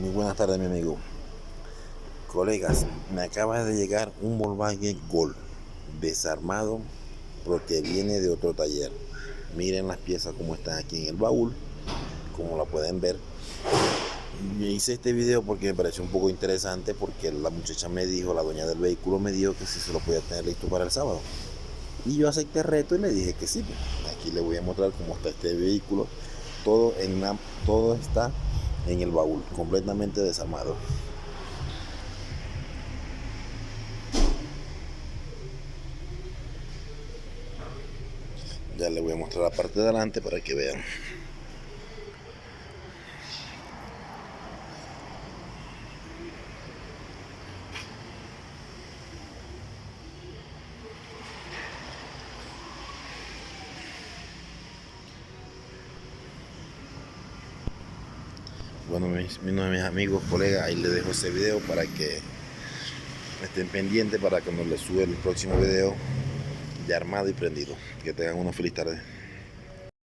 Muy buenas tardes, mi amigo. Colegas, me acaba de llegar un Volkswagen Gol desarmado porque viene de otro taller. Miren las piezas como están aquí en el baúl, como la pueden ver. Me hice este video porque me pareció un poco interesante, porque la muchacha me dijo, la dueña del vehículo me dijo que si se lo podía tener listo para el sábado. Y yo acepté el reto y le dije que sí. Aquí le voy a mostrar cómo está este vehículo. Todo está en el baúl, completamente desarmado. Ya le voy a mostrar la parte de adelante para que vean. Bueno, mis amigos, colegas, ahí les dejo ese video para que estén pendientes para cuando les sube el próximo video de armado y prendido. Que tengan una feliz tarde.